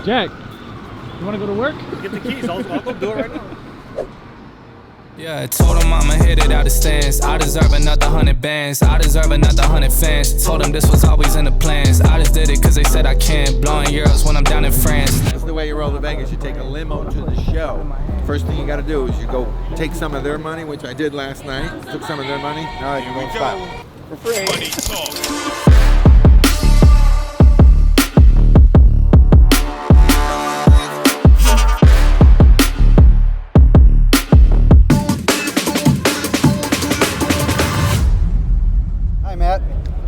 Jack, you want to go to work? Get the keys. I'll go do it right now. Yeah, I told him I'ma hit it out of stance. I deserve another 100 bands. I deserve another 100 fans. Told them this was always in the plans. I just did it cause they said I can't. Blowing euros when I'm down in France. That's the way you roll to Vegas. You take a limo to the show. First thing you got to do is you go take some of their money, which I did last night. Took some of their money. Now you won't stop. For free. Money talk.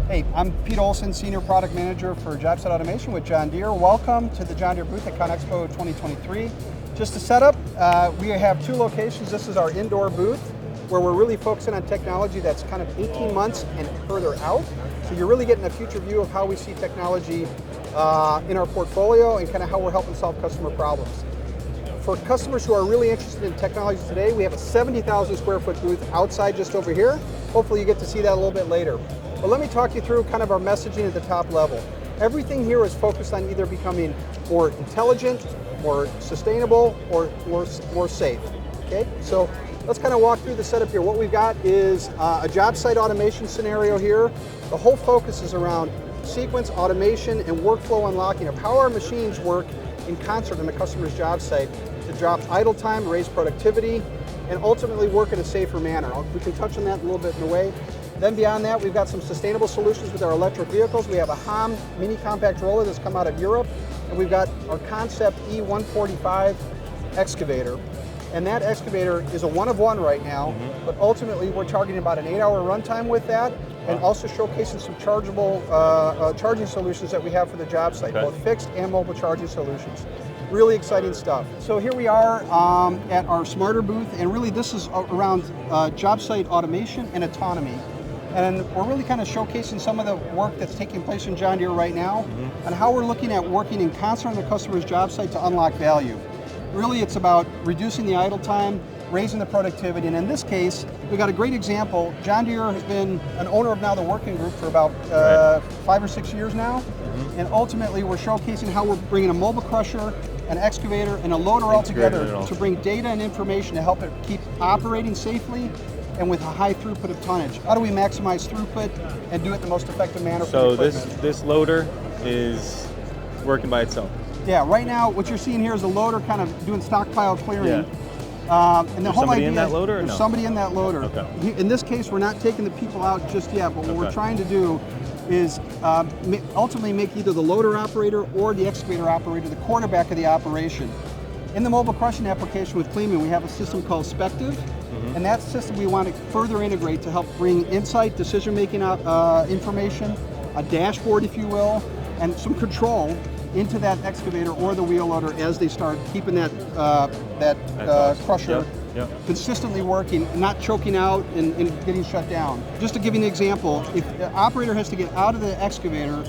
Hey, I'm Pete Olson, Senior Product Manager for Jobsite Automation with John Deere. Welcome to the John Deere booth at Conexpo 2023. Just to set up, we have two locations. This is our indoor booth, where we're really focusing on technology that's kind of 18 months and further out. So you're really getting a future view of how we see technology in our portfolio and kind of how we're helping solve customer problems. For customers who are really interested in technology today, we have a 70,000 square foot booth outside just over here. Hopefully you get to see that a little bit later. But let me talk you through kind of our messaging at the top level. Everything here is focused on either becoming more intelligent, more sustainable, or more safe. Okay, so let's kind of walk through the setup here. What we've got is a job site automation scenario here. The whole focus is around sequence, automation, and workflow unlocking of how our machines work in concert on the customer's job site to drop idle time, raise productivity, and ultimately work in a safer manner. We can touch on that a little bit in a way. Then beyond that, we've got some sustainable solutions with our electric vehicles. We have a HOM mini compact roller that's come out of Europe, and we've got our Concept E145 excavator. And that excavator is a one-of-one right now, but ultimately we're targeting about an 8-hour runtime with that, and also showcasing some chargeable charging solutions that we have for the job site, both fixed and mobile charging solutions. Really exciting stuff. So here we are at our Smarter booth, and really this is around job site automation and autonomy. And we're really kind of showcasing some of the work that's taking place in John Deere right now, and how we're looking at working in concert on the customer's job site to unlock value. Really, it's about reducing the idle time, raising the productivity, and in this case, we got a great example. John Deere has been an owner of now the working group for about 5 or 6 years now, and ultimately we're showcasing how we're bringing a mobile crusher, an excavator, and a loader all together to bring data and information to help it keep operating safely and with a high throughput of tonnage. How do we maximize throughput and do it in the most effective manner for the equipment? So this loader is working by itself? Yeah, right now what you're seeing here is a loader kind of doing stockpile clearing. Yeah. And the whole somebody idea in that loader? There's somebody in that loader. Okay. In this case, we're not taking the people out just yet, but what we're trying to do is ultimately make either the loader operator or the excavator operator the quarterback of the operation. In the mobile crushing application with Pavement, we have a system called Spective, and that system we want to further integrate to help bring insight, decision-making information, a dashboard, if you will, and some control into that excavator or the wheel loader as they start keeping that crusher consistently working, not choking out and getting shut down. Just to give you an example, if the operator has to get out of the excavator,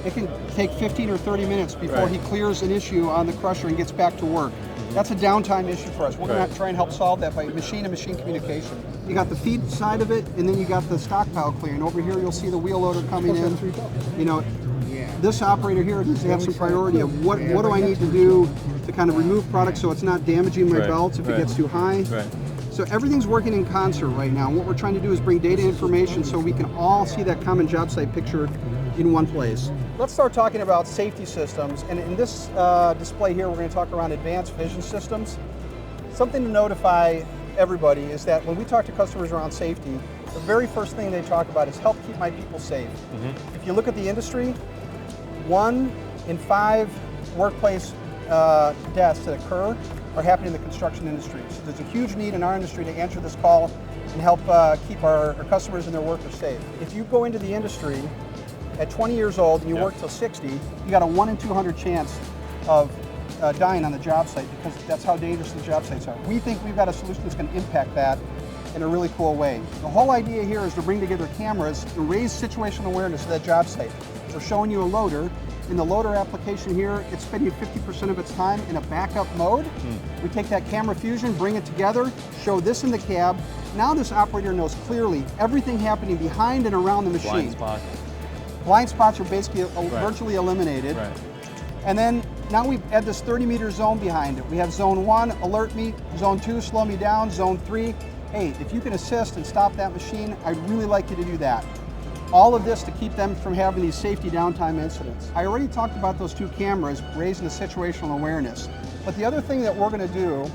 it can take 15 or 30 minutes before he clears an issue on the crusher and gets back to work. That's a downtime issue for us. We're going to try and help solve that by machine-to-machine communication. You got the feed side of it, and then you got the stockpile clearing. Over here, you'll see the wheel loader coming in. You know, this operator here needs to have some priority of what do I need to do to kind of remove product so it's not damaging my belts if it gets too high. So everything's working in concert right now. And what we're trying to do is bring data information so we can all see that common job site picture in one place. Let's start talking about safety systems. And in this display here, we're going to talk around advanced vision systems. Something to notify everybody is that when we talk to customers around safety, the very first thing they talk about is help keep my people safe. If you look at the industry, 1 in 5 workplace deaths that occur are happening in the construction industry. So there's a huge need in our industry to answer this call and help keep our customers and their workers safe. If you go into the industry at 20 years old and you work till 60, you got a 1 in 200 chance of dying on the job site because that's how dangerous the job sites are. We think we've got a solution that's going to impact that in a really cool way. The whole idea here is to bring together cameras to raise situational awareness of that job site. We're showing you a loader. In the loader application here, it's spending 50% of its time in a backup mode. We take that camera fusion, bring it together, show this in the cab. Now this operator knows clearly everything happening behind and around the machine. Blind spot. Blind spots are basically virtually eliminated. And then Now we add this 30-meter zone behind it. We have zone 1, alert me, zone 2, slow me down, zone 3, hey, if you can assist and stop that machine, I'd really like you to do that. All of this to keep them from having these safety downtime incidents. I already talked about those 2 cameras raising the situational awareness, but the other thing that we're going to do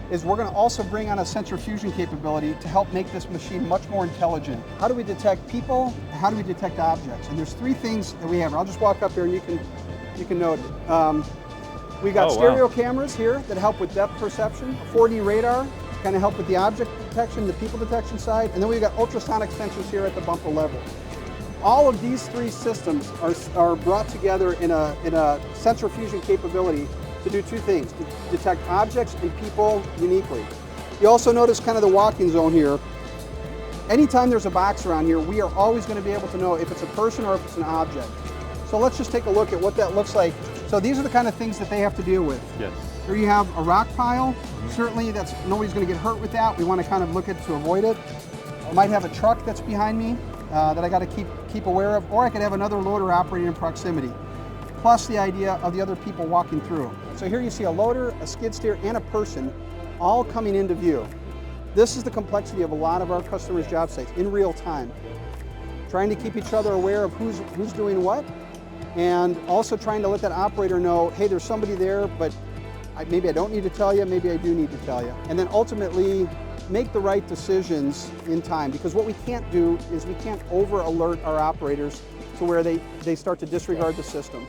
is we're going to also bring on a sensor fusion capability to help make this machine much more intelligent. How do we detect people? How do we detect objects? And there's 3 things that we have. I'll just walk up here and you can note it. We got stereo cameras here that help with depth perception, a 4D radar, kind of help with the object detection, the people detection side, and then we've got ultrasonic sensors here at the bumper level. All of these 3 systems are brought together in a sensor fusion capability to do 2 things, to detect objects and people uniquely. You also notice kind of the walking zone here. Anytime there's a box around here, we are always going to be able to know if it's a person or if it's an object. So let's just take a look at what that looks like. So these are the kind of things that they have to deal with. Yes. Here you have a rock pile. Certainly nobody's going to get hurt with that. We want to kind of look at to avoid it. I might have a truck that's behind me that I got to keep aware of, or I could have another loader operating in proximity, plus the idea of the other people walking through. So here you see a loader, a skid steer, and a person all coming into view. This is the complexity of a lot of our customers' job sites in real time. Trying to keep each other aware of who's doing what, and also trying to let that operator know, hey, there's somebody there, but maybe I don't need to tell you, maybe I do need to tell you. And then ultimately, make the right decisions in time, because what we can't do is we can't over-alert our operators to where they start to disregard the system,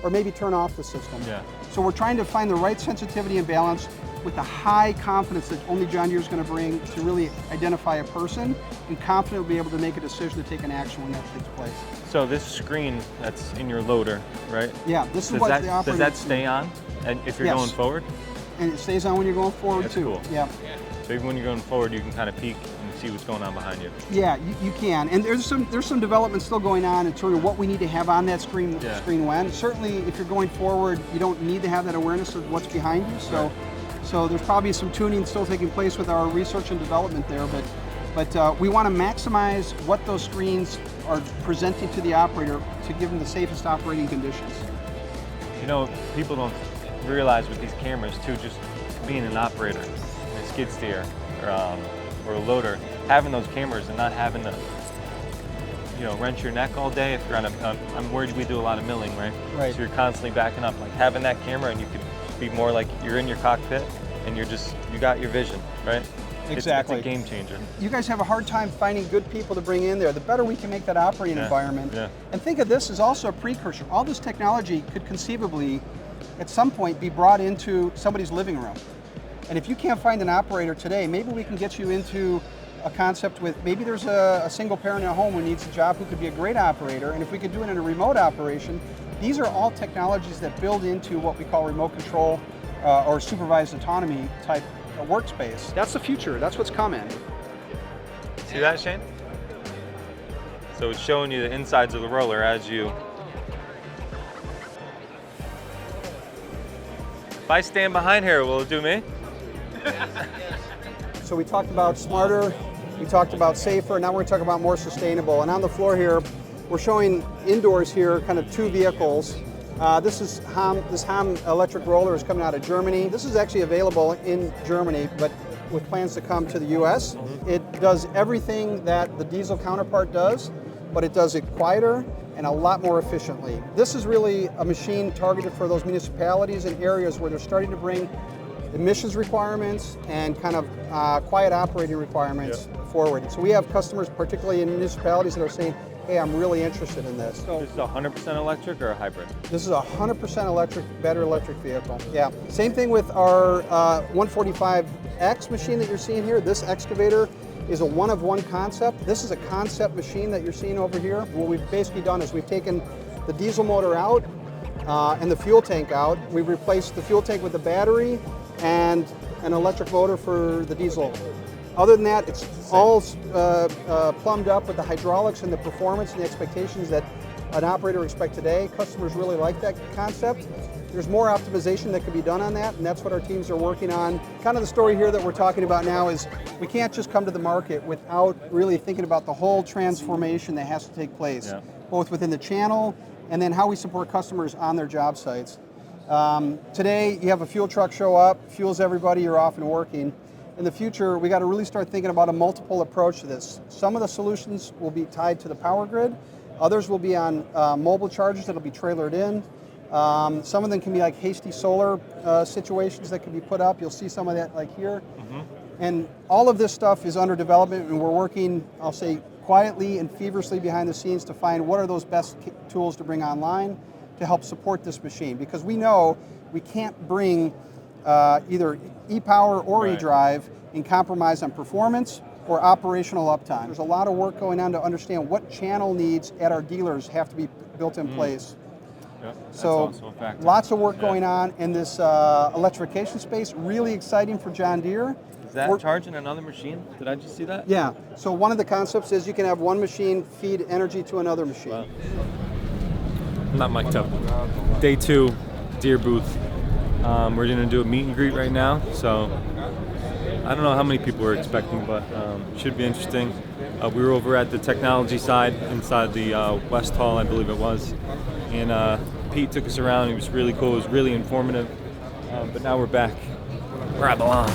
or maybe turn off the system. Yeah. So we're trying to find the right sensitivity and balance with the high confidence that only John Deere is going to bring to really identify a person and confidently be able to make a decision to take an action when that takes place. So this screen that's in your loader, right? Yeah, this is what the operator... Does that stay on and if you're going forward? And it stays on when you're going forward That's too. Cool. Yeah. So even when you're going forward, you can kind of peek and see what's going on behind you. Yeah, you can. And there's some development still going on in terms of what we need to have on that screen when. Certainly, if you're going forward, you don't need to have that awareness of what's behind you. So, so there's probably some tuning still taking place with our research and development there. But we want to maximize what those screens are presenting to the operator to give them the safest operating conditions. You know, people don't realize with these cameras too, just being an operator, a skid steer, or a loader, having those cameras and not having to, wrench your neck all day. If you're on I'm worried we do a lot of milling, right? Right. So you're constantly backing up. Like having that camera, and you could be more like you're in your cockpit and you got your vision, right? Exactly. It's a game changer. You guys have a hard time finding good people to bring in there. The better we can make that operating environment. Yeah. And think of this as also a precursor. All this technology could conceivably, at some point, be brought into somebody's living room. And if you can't find an operator today, maybe we can get you into a concept with, maybe there's a single parent at home who needs a job who could be a great operator, and if we could do it in a remote operation, these are all technologies that build into what we call remote control or supervised autonomy type workspace. That's the future, that's what's coming. See that, Shane? So it's showing you the insides of the roller as you... If I stand behind here, will it do me? So we talked about smarter, we talked about safer, now we're going to talk about more sustainable. And on the floor here, we're showing indoors here kind of 2 vehicles. This Ham electric roller is coming out of Germany. This is actually available in Germany, but with plans to come to the US. It does everything that the diesel counterpart does, but it does it quieter and a lot more efficiently. This is really a machine targeted for those municipalities and areas where they're starting to bring emissions requirements and kind of quiet operating requirements forward. So we have customers, particularly in municipalities, that are saying, hey, I'm really interested in this. So this is 100% electric or a hybrid? This is a 100% electric, battery electric vehicle. Yeah. Same thing with our 145X machine that you're seeing here. This excavator is a one-of-one concept. This is a concept machine that you're seeing over here. What we've basically done is we've taken the diesel motor out and the fuel tank out. We've replaced the fuel tank with the battery and an electric motor for the diesel. Other than that, it's all plumbed up with the hydraulics and the performance and the expectations that an operator expects today. Customers really like that concept. There's more optimization that can be done on that, and that's what our teams are working on. Kind of the story here that we're talking about now is we can't just come to the market without really thinking about the whole transformation that has to take place, both within the channel and then how we support customers on their job sites. Today, you have a fuel truck show up, fuels everybody, you're off and working. In the future, we got to really start thinking about a multiple approach to this. Some of the solutions will be tied to the power grid. Others will be on mobile chargers that'll be trailered in. Some of them can be like hasty solar situations that can be put up. You'll see some of that like here. And all of this stuff is under development, and we're working, I'll say, quietly and feverishly behind the scenes to find what are those best tools to bring online to help support this machine. Because we know we can't bring either e-power or e-drive and compromise on performance or operational uptime. There's a lot of work going on to understand what channel needs at our dealers have to be built in place. Yeah, so lots of work going on in this electrification space, really exciting for John Deere. Is that charging another machine? Did I just see that? Yeah, so one of the concepts is you can have one machine feed energy to another machine. Wow. I'm not mic'd up. Day 2, Deere booth. We're gonna do a meet and greet right now, so I don't know how many people we're expecting, but should be interesting. We were over at the technology side inside the West Hall, I believe it was, and Pete took us around. It was really cool. It was really informative. But now we're back where I belong.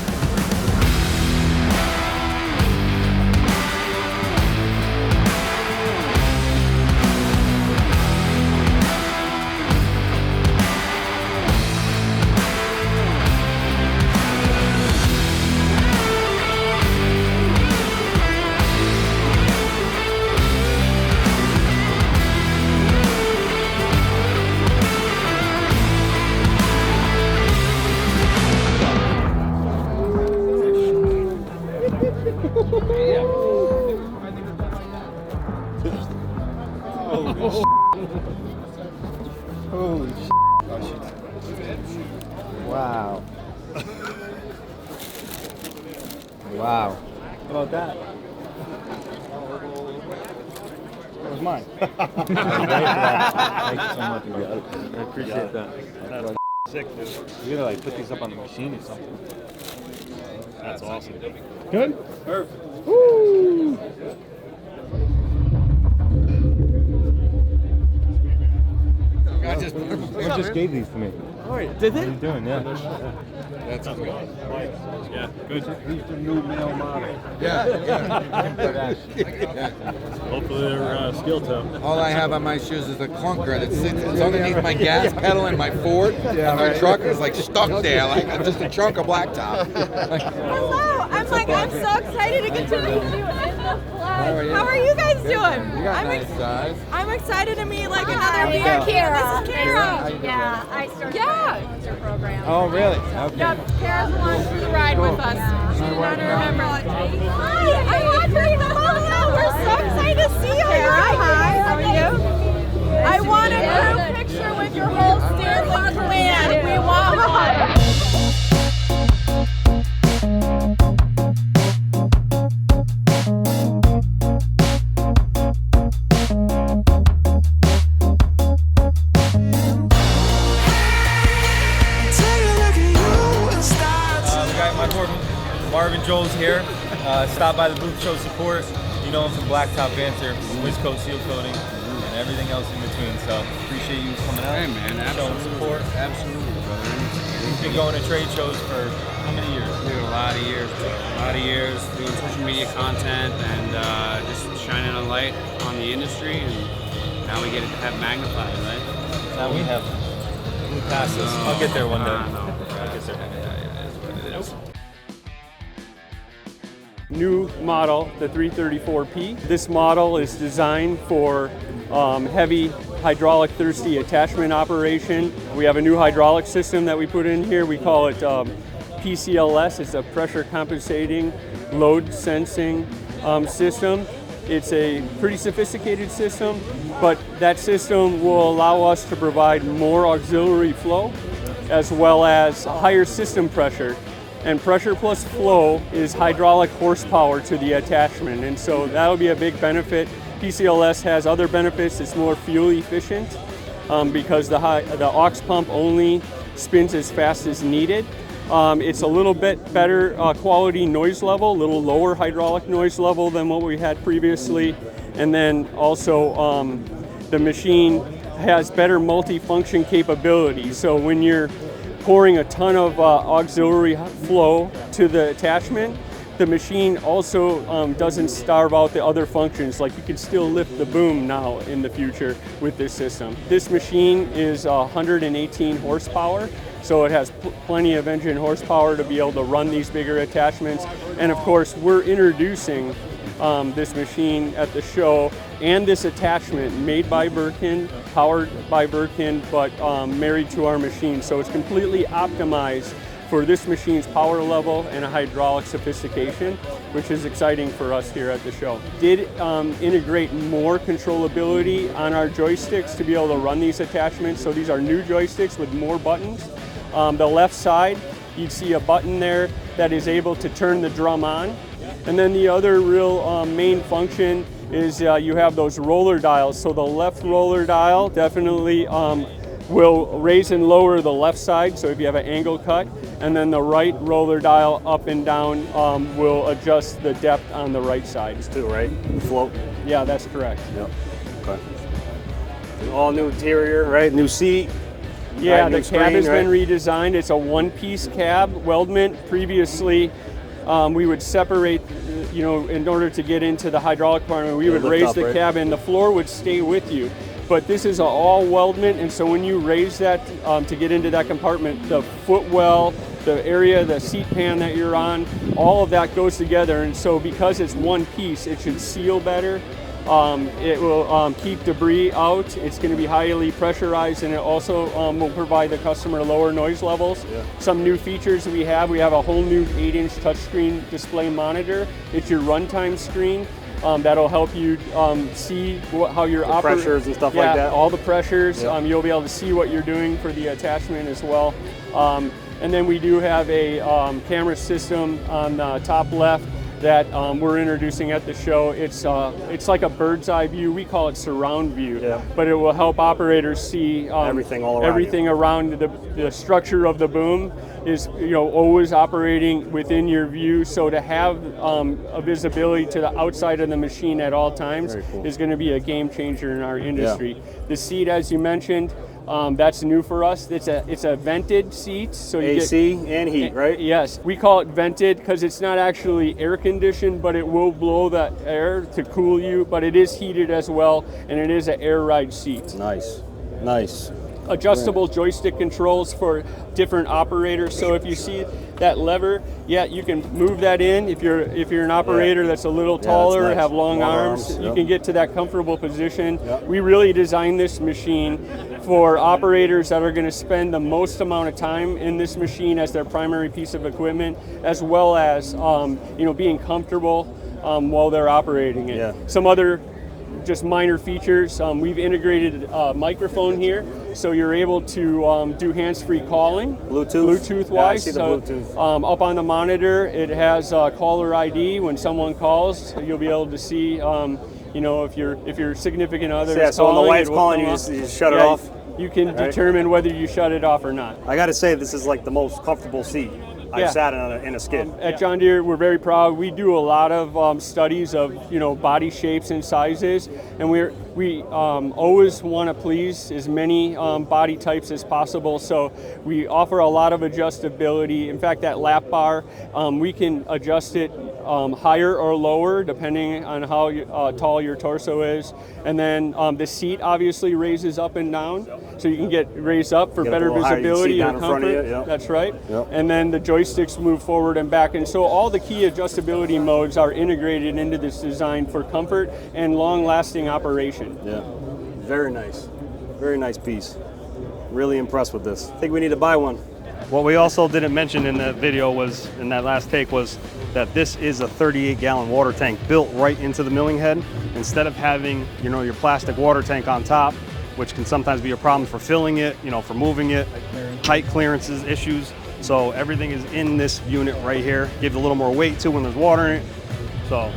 Holy shit. Wow. Wow. How about that? That was mine. Thank you so much. I appreciate that. That's sick, dude. You gotta like put these up on the machine or something. That's awesome. Good? Perfect. Woo! Someone just gave these to me. Oh, did How they? you doing? Yeah. That's good. Yeah, good. He's the new male model. Hopefully they're steel toe. All I have on my shoes is a clunker that sits it's underneath my gas pedal in my Ford. And my truck is like stuck there, like just a chunk of blacktop. Hello, I'm so excited to get to meet you in the flesh. How are you guys doing? You got nice size. I'm excited to meet like another Deere. This is Kara. Yeah, I started the influencer program. Oh, really? Okay. Yep, Kara's the one to ride with us. She's not to remember. Hi, I'm Audrey. Hello, we're so excited to see you. Kara, hi, how are you? I want a group picture with your whole Stanley clan. We want one. Marvin Joel's here. Stop by the booth, show support. You know him from Blacktop Banter, Wiz Coat Seal Coating, and everything else in between. So appreciate you coming out. Hey man, showing support. Absolutely, brother. You've been going to trade shows for how many years? Dude, a lot of years, bro. A lot of years doing social media content and just shining a light on the industry, and now we get it to have magnified, right? Now we have. We pass this. I'll get there one day. No. I'll get there. New model, the 334P. This model is designed for heavy hydraulic thirsty attachment operation. We have a new hydraulic system that we put in here. We call it PCLS. It's a pressure compensating load sensing system. It's a pretty sophisticated system, but that system will allow us to provide more auxiliary flow as well as higher system pressure. And pressure plus flow is hydraulic horsepower to the attachment, and so that'll be a big benefit. PCLS has other benefits. It's more fuel efficient because the aux pump only spins as fast as needed. It's a little bit better quality noise level, a little lower hydraulic noise level than what we had previously. And then also the machine has better multifunction capability. So when you're pouring a ton of auxiliary flow to the attachment, the machine also doesn't starve out the other functions. Like you can still lift the boom now in the future with this system. This machine is 118 horsepower, so it has plenty of engine horsepower to be able to run these bigger attachments. And of course, we're introducing this machine at the show, and this attachment made by Wirtgen, powered by Wirtgen, but married to our machine. So it's completely optimized for this machine's power level and a hydraulic sophistication, which is exciting for us here at the show. Did integrate more controllability on our joysticks to be able to run these attachments. So these are new joysticks with more buttons. The left side, you'd see a button there that is able to turn the drum on. And then the other real main function is you have those roller dials. So the left roller dial definitely will raise and lower the left side, so if you have an angle cut, and then the right roller dial up and down will adjust the depth on the right side. It's too, right? Float? Yeah, that's correct. Yep. Okay. All new interior, right? New seat. Yeah, right, the cab has been redesigned. It's a one-piece cab weldment. Previously, we would separate, in order to get into the hydraulic compartment, we would raise the cab and the floor would stay with you. But this is an all weldment, and so when you raise that to get into that compartment, the footwell, the area, the seat pan that you're on, all of that goes together. And so because it's one piece, it should seal better. It will keep debris out. It's going to be highly pressurized, and it also will provide the customer lower noise levels. Yeah. Some new features we have a whole new 8-inch touchscreen display monitor. It's your runtime screen. That'll help you see how you're operating. Pressures and stuff like that. All the pressures. Yeah. You'll be able to see what you're doing for the attachment as well. And then we do have a camera system on the top left that we're introducing at the show. It's like a bird's eye view. We call it surround view, but it will help operators see everything all around. Everything around the structure of the boom is always operating within your view. So to have a visibility to the outside of the machine at all times is going to be a game changer in our industry. Yeah. The seat, as you mentioned, that's new for us. It's a vented seat, so you AC and heat, right? Yes, we call it vented because it's not actually air conditioned, but it will blow that air to cool you. But it is heated as well, and it is an air ride seat. Nice, nice. Adjustable joystick controls for different operators. So if you see that lever, you can move that in. If you're an operator that's a little taller, that's nice. Have long arms, you can get to that comfortable position. We really designed this machine for operators that are going to spend the most amount of time in this machine as their primary piece of equipment, as well as being comfortable while they're operating it. Yeah. Some other just minor features. We've integrated a microphone here, so you're able to do hands-free calling, Bluetooth-wise. Yeah, I see the Bluetooth. Up on the monitor, it has caller ID. When someone calls, you'll be able to see, if your significant other is so calling. when the wife's calling, you just shut it off. You can determine whether you shut it off or not. I got to say, this is like the most comfortable seat I've sat in a skid. At John Deere, we're very proud. We do a lot of studies of body shapes and sizes, and we always want to please as many body types as possible. So we offer a lot of adjustability. In fact, that lap bar, we can adjust it higher or lower depending on how tall your torso is. And then the seat obviously raises up and down, so you can get raised up for better visibility and comfort. That's right. Yep. And then the joysticks move forward and back. And so all the key adjustability modes are integrated into this design for comfort and long-lasting operation. Yeah, very nice. Very nice piece. Really impressed with this. I think we need to buy one. What we also didn't mention in the video was, in that last take, was that this is a 38-gallon water tank built right into the milling head. Instead of having, your plastic water tank on top, which can sometimes be a problem for filling it, for moving it, height clearances issues. So everything is in this unit right here. Gives a little more weight too when there's water in it. So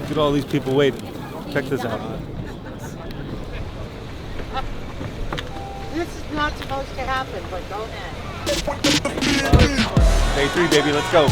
look at all these people waiting. Check this out. This is not supposed to happen, but go ahead. Day 3, baby, let's go.